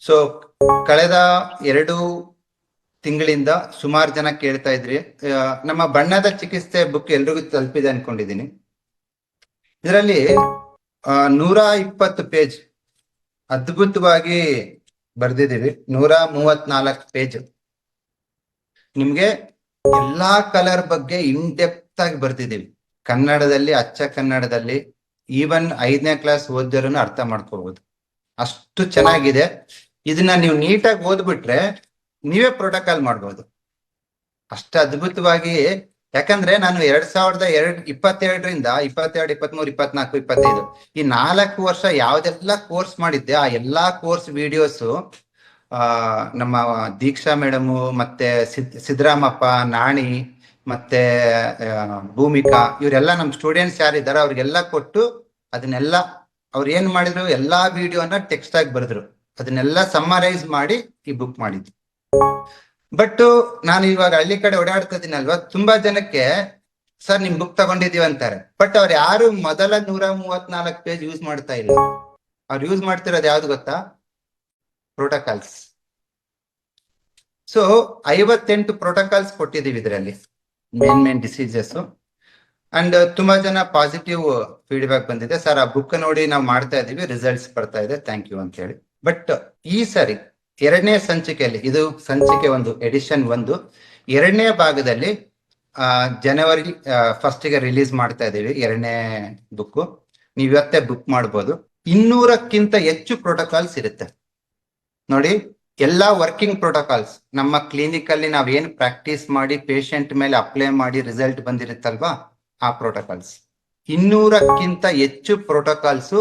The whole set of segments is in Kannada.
ಸೊ ಕಳೆದ 2 ತಿಂಗಳಿಂದ ಸುಮಾರು ಜನ ಕೇಳ್ತಾ ಇದ್ರಿ. ನಮ್ಮ ಬಣ್ಣದ ಚಿಕಿತ್ಸೆ ಬುಕ್ ಎಲ್ರಿಗೂ ತಲುಪಿದೆ ಅನ್ಕೊಂಡಿದೀನಿ. ಇದರಲ್ಲಿ 120 ಪೇಜ್ ಅದ್ಭುತವಾಗಿ ಬರ್ದಿದೀವಿ. 134 ಪೇಜ್ ನಿಮ್ಗೆ ಎಲ್ಲಾ ಕಲರ್ ಬಗ್ಗೆ ಇನ್ ಡೆಪ್ತ್ ಆಗಿ ಬರ್ದಿದೀವಿ. ಕನ್ನಡದಲ್ಲಿ, ಅಚ್ಚ ಕನ್ನಡದಲ್ಲಿ, ಈವನ್ 5ನೇ ಕ್ಲಾಸ್ ಓದಿರೋನು ಅರ್ಥ ಮಾಡ್ಕೋಬಹುದು. ಅಷ್ಟು ಚೆನ್ನಾಗಿದೆ. ಇದನ್ನ ನೀವು ನೀಟಾಗಿ ಓದ್ಬಿಟ್ರೆ ನೀವೇ ಪ್ರೋಟೋಕಾಲ್ ಮಾಡ್ಬೋದು. ಅಷ್ಟು ಅದ್ಭುತವಾಗಿ. ಯಾಕಂದ್ರೆ ನಾನು 2022ರಿಂದ 22, 23, 24, 25 ಈ 4 ವರ್ಷ ಯಾವ್ದೆಲ್ಲ ಕೋರ್ಸ್ ಮಾಡಿದ್ದೆ ಆ ಎಲ್ಲಾ ಕೋರ್ಸ್ ವಿಡಿಯೋಸ್ ನಮ್ಮ ದೀಕ್ಷಾ ಮೇಡಮು, ಮತ್ತೆ ಸಿದ್ದರಾಮಪ್ಪ, ನಾಣಿ, ಮತ್ತೆ ಭೂಮಿಕಾ, ಇವರೆಲ್ಲ ನಮ್ ಸ್ಟೂಡೆಂಟ್ಸ್ ಯಾರಿದ್ದಾರೆ ಅವ್ರಿಗೆಲ್ಲ ಕೊಟ್ಟು ಅದನ್ನೆಲ್ಲ ಅವ್ರು ಏನ್ ಮಾಡಿದ್ರು, ಎಲ್ಲಾ ವಿಡಿಯೋನ ಟೆಕ್ಸ್ಟ್ ಆಗಿ ಬರೆದ್ರು. ಅದನ್ನೆಲ್ಲ ಸಮ್ಮರೈಸ್ ಮಾಡಿ ಈ ಬುಕ್ ಮಾಡಿದ್ವಿ. ಬಟ್ ನಾನು ಇವಾಗ ಹಳ್ಳಿ ಕಡೆ ಓಡಾಡ್ತಾ ಇದೀನಲ್ವಾ, ತುಂಬಾ ಜನಕ್ಕೆ ಸರ್ ನಿಮ್ ಬುಕ್ ತಗೊಂಡಿದೀವಿ ಅಂತಾರೆ. ಬಟ್ ಅವ್ರು ಯಾರು ಮೊದಲ 134 ಪೇಜ್ ಯೂಸ್ ಮಾಡ್ತಾ ಇಲ್ಲ. ಅವ್ರು ಯೂಸ್ ಮಾಡ್ತಿರೋದು ಯಾವ್ದು ಗೊತ್ತಾ? ಪ್ರೋಟೋಕಾಲ್ಸ್. ಸೊ 58 ಪ್ರೋಟೋಕಾಲ್ಸ್ ಕೊಟ್ಟಿದೀವಿ ಇದರಲ್ಲಿ, ಮೇನ್ ಡಿಸೀಸಸ್. ಅಂಡ್ ತುಂಬಾ ಜನ ಪಾಸಿಟಿವ್ ಫೀಡ್ಬ್ಯಾಕ್ ಬಂದಿದೆ. ಸರ್ ಆ ಬುಕ್ ನೋಡಿ ನಾವು ಮಾಡ್ತಾ ಇದೀವಿ, ರಿಸಲ್ಟ್ಸ್ ಬರ್ತಾ ಇದೆ, ಥ್ಯಾಂಕ್ ಯು ಅಂತ ಹೇಳಿ. ಬಟ್ ಈ ಸರಿ 2ನೇ ಸಂಚಿಕೆಯಲ್ಲಿ, ಇದು ಸಂಚಿಕೆ 1, ಎಡಿಷನ್ 1, 2ನೇ ಭಾಗದಲ್ಲಿ ಜನವರಿ 1ಗೆ ರಿಲೀಸ್ ಮಾಡ್ತಾ ಇದೀವಿ 2ನೇ ಬುಕ್. ನೀವು ಇವತ್ತೇ ಬುಕ್ ಮಾಡ್ಬೋದು. 200ಕ್ಕಿಂತ ಹೆಚ್ಚು ಪ್ರೋಟೋಕಾಲ್ಸ್ ಇರುತ್ತೆ ನೋಡಿ. ಎಲ್ಲಾ ವರ್ಕಿಂಗ್ ಪ್ರೋಟೋಕಾಲ್ಸ್ ನಮ್ಮ ಕ್ಲಿನಿಕ್ ಅಲ್ಲಿ ನಾವ್ ಏನ್ ಪ್ರಾಕ್ಟೀಸ್ ಮಾಡಿ ಪೇಷಂಟ್ ಮೇಲೆ ಅಪ್ಲೈ ಮಾಡಿ ರಿಸಲ್ಟ್ ಬಂದಿರುತ್ತಲ್ವಾ, ಆ ಪ್ರೋಟೋಕಾಲ್ಸ್. 200ಕ್ಕಿಂತ ಹೆಚ್ಚು ಪ್ರೋಟೋಕಾಲ್ಸ್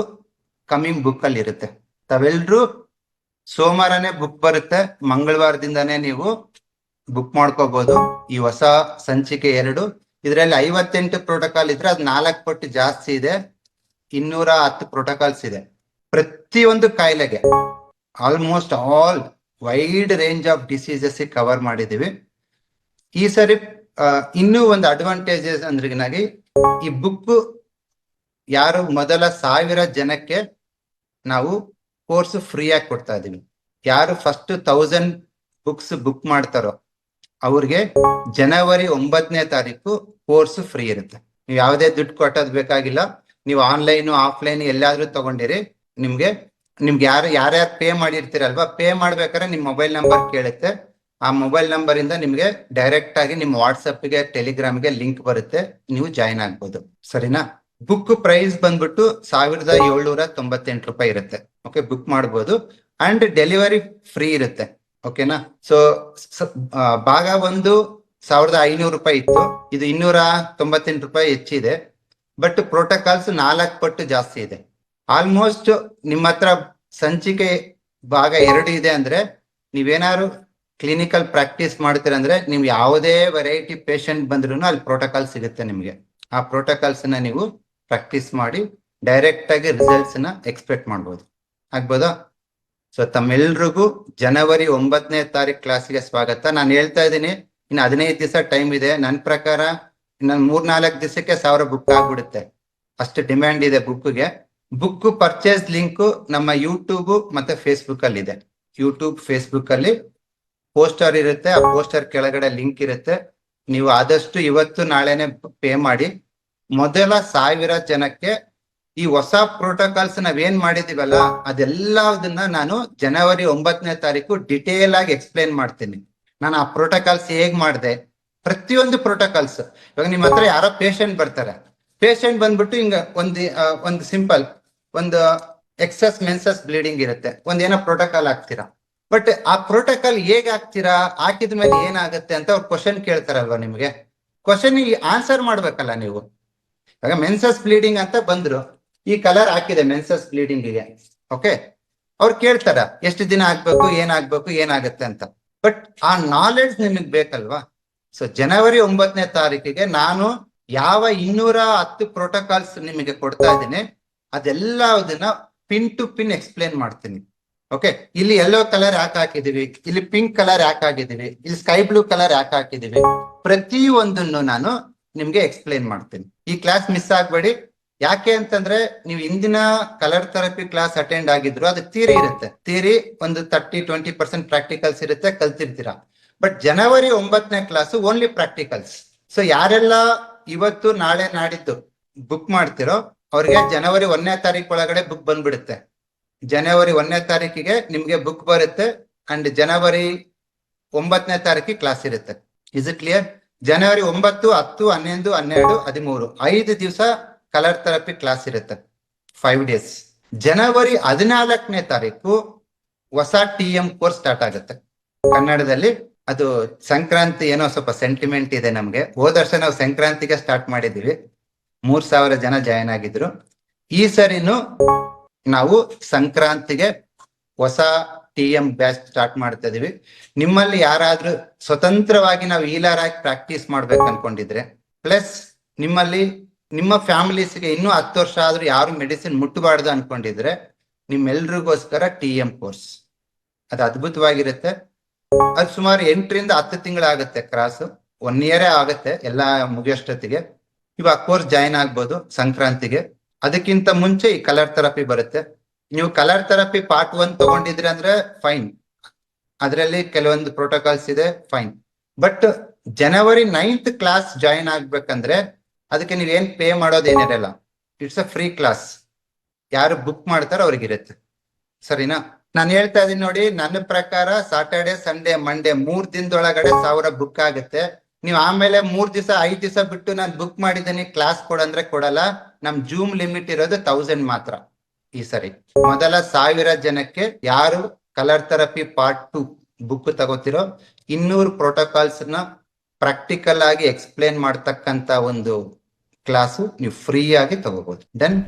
ಕಮಿಂಗ್ ಬುಕ್ ಅಲ್ಲಿ ಇರುತ್ತೆ. ತಾವೆಲ್ರು ಸೋಮವಾರನೇ ಬುಕ್ ಬರುತ್ತೆ, ಮಂಗಳವಾರದಿಂದಾನೇ ನೀವು ಬುಕ್ ಮಾಡ್ಕೋಬಹುದು. ಈ ಹೊಸ ಸಂಚಿಕೆ 2 ಇದರಲ್ಲಿ 58 ಪ್ರೋಟೋಕಾಲ್ ಇದ್ರೆ ಅದು 4 ಪಟ್ಟು ಜಾಸ್ತಿ ಇದೆ. 210 ಪ್ರೋಟೋಕಾಲ್ಸ್ ಇದೆ. ಪ್ರತಿಯೊಂದು ಕಾಯಿಲೆಗೆ almost all wide range of diseases cover ಮಾಡಿದೀವಿ. ಈ ಸರಿ ಇನ್ನೂ ಒಂದು ಅಡ್ವಾಂಟೇಜಸ್ ಅಂದ್ರಿಗಿನಾಗಿ, ಈ ಬುಕ್ ಯಾರು ಮೊದಲ 1000 ಜನಕ್ಕೆ ನಾವು ಕೋರ್ಸ್ ಫ್ರೀ ಆಗಿ ಕೊಡ್ತಾ ಇದೀವಿ. ಯಾರು ಫಸ್ಟ್ 1000 ಬುಕ್ಸ್ ಬುಕ್ ಮಾಡ್ತಾರೋ ಅವ್ರಿಗೆ ಜನವರಿ 9ನೇ ತಾರೀಕು ಕೋರ್ಸ್ ಫ್ರೀ ಇರುತ್ತೆ. ನೀವು ಯಾವುದೇ ದುಡ್ಡು ಕೊಟ್ಟೋದ್ ಬೇಕಾಗಿಲ್ಲ. ನೀವು ಆನ್ಲೈನ್, ಆಫ್ಲೈನ್ ಎಲ್ಲಾದ್ರೂ ತಗೊಂಡಿರಿ. ನಿಮ್ಗೆ ಯಾರ್ಯಾರು ಪೇ ಮಾಡಿರ್ತೀರಲ್ವಾ, ಪೇ ಮಾಡ್ಬೇಕಾದ್ರೆ ನಿಮ್ ಮೊಬೈಲ್ ನಂಬರ್ ಕೇಳುತ್ತೆ. ಆ ಮೊಬೈಲ್ ನಂಬರ್ ಇಂದ ನಿಮ್ಗೆ ಡೈರೆಕ್ಟ್ ಆಗಿ ನಿಮ್ ವಾಟ್ಸಪ್ಗೆ, ಟೆಲಿಗ್ರಾಮ್ಗೆ ಲಿಂಕ್ ಬರುತ್ತೆ, ನೀವು ಜಾಯಿನ್ ಆಗ್ಬೋದು. ಸರಿನಾ? ಬುಕ್ ಪ್ರೈಸ್ ಬಂದ್ಬಿಟ್ಟು 1798 ರೂಪಾಯಿ ಇರುತ್ತೆ. ಓಕೆ, ಬುಕ್ ಮಾಡ್ಬೋದು. ಅಂಡ್ ಡೆಲಿವರಿ ಫ್ರೀ ಇರುತ್ತೆ. ಓಕೆನಾ? ಸೊ ಭಾಗ 1 1500 ರೂಪಾಯಿ ಇತ್ತು, ಇದು 298 ರೂಪಾಯಿ ಹೆಚ್ಚಿದೆ. ಬಟ್ ಪ್ರೋಟೋಕಾಲ್ಸ್ 4 ಪಟ್ಟು ಜಾಸ್ತಿ ಇದೆ. ಆಲ್ಮೋಸ್ಟ್ ನಿಮ್ಮ ಹತ್ರ ಸಂಚಿಕೆ ಭಾಗ 2 ಇದೆ ಅಂದ್ರೆ, ನೀವೇನಾದ್ರು ಕ್ಲಿನಿಕಲ್ ಪ್ರಾಕ್ಟೀಸ್ ಮಾಡ್ತೀರಂದ್ರೆ, ನೀವು ಯಾವುದೇ ವೆರೈಟಿ ಪೇಷಂಟ್ ಬಂದ್ರು ಅಲ್ಲಿ ಪ್ರೋಟೋಕಾಲ್ ಸಿಗುತ್ತೆ ನಿಮ್ಗೆ. ಆ ಪ್ರೋಟೋಕಾಲ್ಸ್ ನ ನೀವು ಪ್ರಾಕ್ಟೀಸ್ ಮಾಡಿ ಡೈರೆಕ್ಟ್ ಆಗಿ ರಿಸಲ್ಟ್ಸ್ ನ ಎಕ್ಸ್ಪೆಕ್ಟ್ ಮಾಡ್ಬೋದು. ಆಗ್ಬೋದಾ? ಸೊ ತಮ್ಮೆಲ್ರಿಗೂ ಜನವರಿ 9ನೇ ತಾರೀಕು ಕ್ಲಾಸ್ಗೆ ಸ್ವಾಗತ. ನಾನು ಹೇಳ್ತಾ ಇದ್ದೀನಿ, ಇನ್ನು 15 ದಿವಸ ಟೈಮ್ ಇದೆ. ನನ್ನ ಪ್ರಕಾರ ಇನ್ನು 3-4 ದಿವಸಕ್ಕೆ 1000 ಬುಕ್ ಆಗ್ಬಿಡುತ್ತೆ. ಅಷ್ಟು ಡಿಮ್ಯಾಂಡ್ ಇದೆ ಬುಕ್ಗೆ. ಬುಕ್ ಪರ್ಚೇಸ್ ಲಿಂಕ್ ನಮ್ಮ ಯೂಟ್ಯೂಬ್ ಮತ್ತೆ ಫೇಸ್ಬುಕ್ ಅಲ್ಲಿ ಇದೆ. ಯೂಟ್ಯೂಬ್, ಫೇಸ್ಬುಕ್ ಅಲ್ಲಿ ಪೋಸ್ಟರ್ ಇರುತ್ತೆ. ಆ ಪೋಸ್ಟರ್ ಕೆಳಗಡೆ ಲಿಂಕ್ ಇರುತ್ತೆ. ನೀವು ಆದಷ್ಟು ಇವತ್ತು ನಾಳೆನೆ ಪೇ ಮಾಡಿ ಮೊದಲ 1000 ಜನಕ್ಕೆ ಈ ಹೊಸ ಪ್ರೋಟೋಕಾಲ್ಸ್ ನಾವೇನ್ ಮಾಡಿದೀವಲ್ಲ ಅದೆಲ್ಲದನ್ನ ನಾನು ಜನವರಿ 9ನೇ ತಾರೀಕು ಡಿಟೇಲ್ ಆಗಿ ಎಕ್ಸ್ಪ್ಲೇನ್ ಮಾಡ್ತೀನಿ. ನಾನು ಆ ಪ್ರೋಟೋಕಾಲ್ಸ್ ಹೇಗ್ ಮಾಡಿದೆ, ಪ್ರತಿಯೊಂದು ಪ್ರೋಟೋಕಾಲ್ಸ್. ಇವಾಗ ನಿಮ್ಮ ಹತ್ರ ಯಾರೋ ಪೇಷಂಟ್ ಬರ್ತಾರೆ, ಪೇಷಂಟ್ ಬಂದ್ಬಿಟ್ಟು ಹಿಂಗ ಒಂದು ಸಿಂಪಲ್ ಒಂದು ಎಕ್ಸಸ್ ಮೆನ್ಸಸ್ ಬ್ಲೀಡಿಂಗ್ ಇರುತ್ತೆ, ಒಂದೇನೋ ಪ್ರೋಟೋಕಾಲ್ ಹಾಕ್ತೀರಾ. ಬಟ್ ಆ ಪ್ರೋಟೋಕಾಲ್ ಹೇಗ್ ಹಾಕ್ತೀರಾ, ಹಾಕಿದ ಮೇಲೆ ಏನಾಗುತ್ತೆ ಅಂತ ಅವ್ರು ಕ್ವಶನ್ ಕೇಳ್ತಾರಲ್ವಾ, ನಿಮ್ಗೆ ಕ್ವಶನ್ ಆನ್ಸರ್ ಮಾಡ್ಬೇಕಲ್ಲ ನೀವು. ಇವಾಗ ಮೆನ್ಸಸ್ ಬ್ಲೀಡಿಂಗ್ ಅಂತ ಬಂದ್ರು, ಈ ಕಲರ್ ಹಾಕಿದೆ ಮೆನ್ಸಸ್ ಬ್ಲೀಡಿಂಗ್ ಗೆ. ಓಕೆ, ಅವ್ರು ಕೇಳ್ತಾರ ಎಷ್ಟು ದಿನ ಆಗ್ಬೇಕು, ಏನಾಗುತ್ತೆ ಅಂತ. ಬಟ್ ಆ ನಾಲೆಡ್ಜ್ ನಿಮಗ್ ಬೇಕಲ್ವಾ. ಸೊ ಜನವರಿ 9ನೇ ತಾರೀಕಿಗೆ ನಾನು ಯಾವ 210 ಪ್ರೋಟೋಕಾಲ್ಸ್ ನಿಮಗೆ ಕೊಡ್ತಾ ಇದ್ದೀನಿ, ಅದೆಲ್ಲದನ್ನ ಪಿನ್ ಟು ಪಿನ್ ಎಕ್ಸ್ಪ್ಲೇನ್ ಮಾಡ್ತೀನಿ. ಓಕೆ, ಇಲ್ಲಿ ಯೆಲ್ಲೋ ಕಲರ್ ಯಾಕೆ ಹಾಕಿದೀವಿ, ಇಲ್ಲಿ ಪಿಂಕ್ ಕಲರ್ ಯಾಕೆ ಹಾಕಿದೀವಿ, ಇಲ್ಲಿ ಸ್ಕೈ ಬ್ಲೂ ಕಲರ್ ಯಾಕೆ ಹಾಕಿದೀವಿ, ಪ್ರತಿ ಒಂದನ್ನು ನಾನು ನಿಮ್ಗೆ ಎಕ್ಸ್ಪ್ಲೇನ್ ಮಾಡ್ತೀನಿ. ಈ ಕ್ಲಾಸ್ ಮಿಸ್ ಆಗ್ಬೇಡಿ. ಯಾಕೆ ಅಂತಂದ್ರೆ ನೀವು ಇಂದಿನ ಕಲರ್ ಥೆರಪಿ ಕ್ಲಾಸ್ ಅಟೆಂಡ್ ಆಗಿದ್ರು ಅದು ಥಿಯರಿ ಇರುತ್ತೆ. ಥಿಯರಿ ಒಂದು 30-20% ಪ್ರಾಕ್ಟಿಕಲ್ಸ್ ಇರುತ್ತೆ, ಕಲ್ತಿರ್ತೀರಾ. ಬಟ್ ಜನವರಿ 9ನೇ ಕ್ಲಾಸ್ ಓನ್ಲಿ ಪ್ರಾಕ್ಟಿಕಲ್ಸ್. ಸೊ ಯಾರೆಲ್ಲ ಇವತ್ತು ನಾಳೆ ನಾಡಿದ್ದು ಬುಕ್ ಮಾಡ್ತಿರೋ ಅವ್ರಿಗೆ ಜನವರಿ 1ನೇ ತಾರೀಕು ಒಳಗಡೆ ಬುಕ್ ಬಂದ್ಬಿಡುತ್ತೆ. ಜನವರಿ 1ನೇ ತಾರೀಕಿಗೆ ನಿಮ್ಗೆ ಬುಕ್ ಬರುತ್ತೆ ಅಂಡ್ ಜನವರಿ 9ನೇ ತಾರೀಕಿಗೆ ಕ್ಲಾಸ್ ಇರುತ್ತೆ. Is it clear? ಜನವರಿ 9, 10, 11, 12, 13 5 ದಿವಸ ಕಲರ್ ಥೆರಪಿ ಕ್ಲಾಸ್ ಇರುತ್ತೆ, 5 ಡೇಸ್. ಜನವರಿ 14ನೇ ತಾರೀಕು ಹೊಸ TM ಕೋರ್ಸ್ ಸ್ಟಾರ್ಟ್ ಆಗುತ್ತೆ ಕನ್ನಡದಲ್ಲಿ. ಅದು ಸಂಕ್ರಾಂತಿ ಏನೋ ಸ್ವಲ್ಪ ಸೆಂಟಿಮೆಂಟ್ ಇದೆ ನಮ್ಗೆ. ಹೋದ ವರ್ಷ ನಾವು ಸಂಕ್ರಾಂತಿಗೆ ಸ್ಟಾರ್ಟ್ ಮಾಡಿದೀವಿ, 3000 ಜನ ಜಾಯಿನ್ ಆಗಿದ್ರು. ಈ ಸರಿನು ನಾವು ಸಂಕ್ರಾಂತಿಗೆ ಹೊಸ TM ಬ್ಯಾಚ್ ಸ್ಟಾರ್ಟ್ ಮಾಡ್ತಾ ಇದೀವಿ. ನಿಮ್ಮಲ್ಲಿ ಯಾರಾದ್ರೂ ಸ್ವತಂತ್ರವಾಗಿ ನಾವು ಹೀಲರ್ ಆಗಿ ಪ್ರಾಕ್ಟೀಸ್ ಮಾಡ್ಬೇಕು ಅನ್ಕೊಂಡಿದ್ರೆ, ಪ್ಲಸ್ ನಿಮ್ಮಲ್ಲಿ ನಿಮ್ಮ ಫ್ಯಾಮಿಲೀಸ್ಗೆ ಇನ್ನೂ 10 ವರ್ಷ ಆದ್ರೂ ಯಾರು ಮೆಡಿಸಿನ್ ಮುಟ್ಟಬಾರ್ದು ಅನ್ಕೊಂಡಿದ್ರೆ, ನಿಮ್ಮೆಲ್ರಿಗೋಸ್ಕರ TM ಕೋರ್ಸ್ ಅದು ಅದ್ಭುತವಾಗಿರುತ್ತೆ. ಅದು ಸುಮಾರು 8ರಿಂದ 10 ತಿಂಗಳಾಗುತ್ತೆ ಕ್ರಾಸ್, 1 ಇಯರೇ ಆಗುತ್ತೆ ಎಲ್ಲ ಮುಗಿಯೋಷ್ಟೊತ್ತಿಗೆ. ಇವಾಗ ಕೋರ್ಸ್ ಜಾಯಿನ್ ಆಗ್ಬೋದು ಸಂಕ್ರಾಂತಿಗೆ. ಅದಕ್ಕಿಂತ ಮುಂಚೆ ಈ ಕಲರ್ ಥೆರಪಿ ಬರುತ್ತೆ. ನೀವು ಕಲರ್ ಥೆರಪಿ ಪಾರ್ಟ್ 1 ತಗೊಂಡಿದ್ರೆ ಅಂದ್ರೆ ಫೈನ್, ಅದರಲ್ಲಿ ಕೆಲವೊಂದು ಪ್ರೋಟೋಕಾಲ್ಸ್ ಇದೆ, ಫೈನ್. ಬಟ್ ಜನವರಿ 9th ಕ್ಲಾಸ್ ಜಾಯಿನ್ ಆಗ್ಬೇಕಂದ್ರೆ ಅದಕ್ಕೆ ನೀವೇನ್ ಪೇ ಮಾಡೋದೇನಿರಲ್ಲ, ಇಟ್ಸ್ ಅ ಫ್ರೀ ಕ್ಲಾಸ್. ಯಾರು ಬುಕ್ ಮಾಡ್ತಾರೋ ಅವ್ರಿಗಿರುತ್ತೆ, ಸರಿನಾ? ನಾನು ಹೇಳ್ತಾ ಇದೀನಿ ನೋಡಿ, ನನ್ನ ಪ್ರಕಾರ ಸಾಟರ್ಡೆ, ಸಂಡೇ, ಮಂಡೇ 3 ದಿನದೊಳಗಡೆ 1000 ಬುಕ್ ಆಗುತ್ತೆ. ನೀವು ಆಮೇಲೆ 3 ದಿವಸ 5 ದಿವಸ ಬಿಟ್ಟು ನಾನು ಬುಕ್ ಮಾಡಿದ್ದೀನಿ ಕ್ಲಾಸ್ ಕೊಡಂದ್ರೆ ಕೊಡಲ್ಲ. ನಮ್ ಜೂಮ್ ಲಿಮಿಟ್ ಇರೋದು 1000 ಮಾತ್ರ. ಈ ಸರಿ ಮೊದಲ 1000 ಜನಕ್ಕೆ ಯಾರು ಕಲರ್ ಥೆರಪಿ ಪಾರ್ಟ್ 2 ಬುಕ್ ತಗೋತಿರೋ 200 ಪ್ರೋಟೋಕಾಲ್ಸ್ ನ ಪ್ರಾಕ್ಟಿಕಲ್ ಆಗಿ ಎಕ್ಸ್ಪ್ಲೇನ್ ಮಾಡ್ತಕ್ಕಂತ ಒಂದು ಕ್ಲಾಸು ನೀವು ಫ್ರೀ ಆಗಿ ತಗೋಬಹುದು. ಡನ್.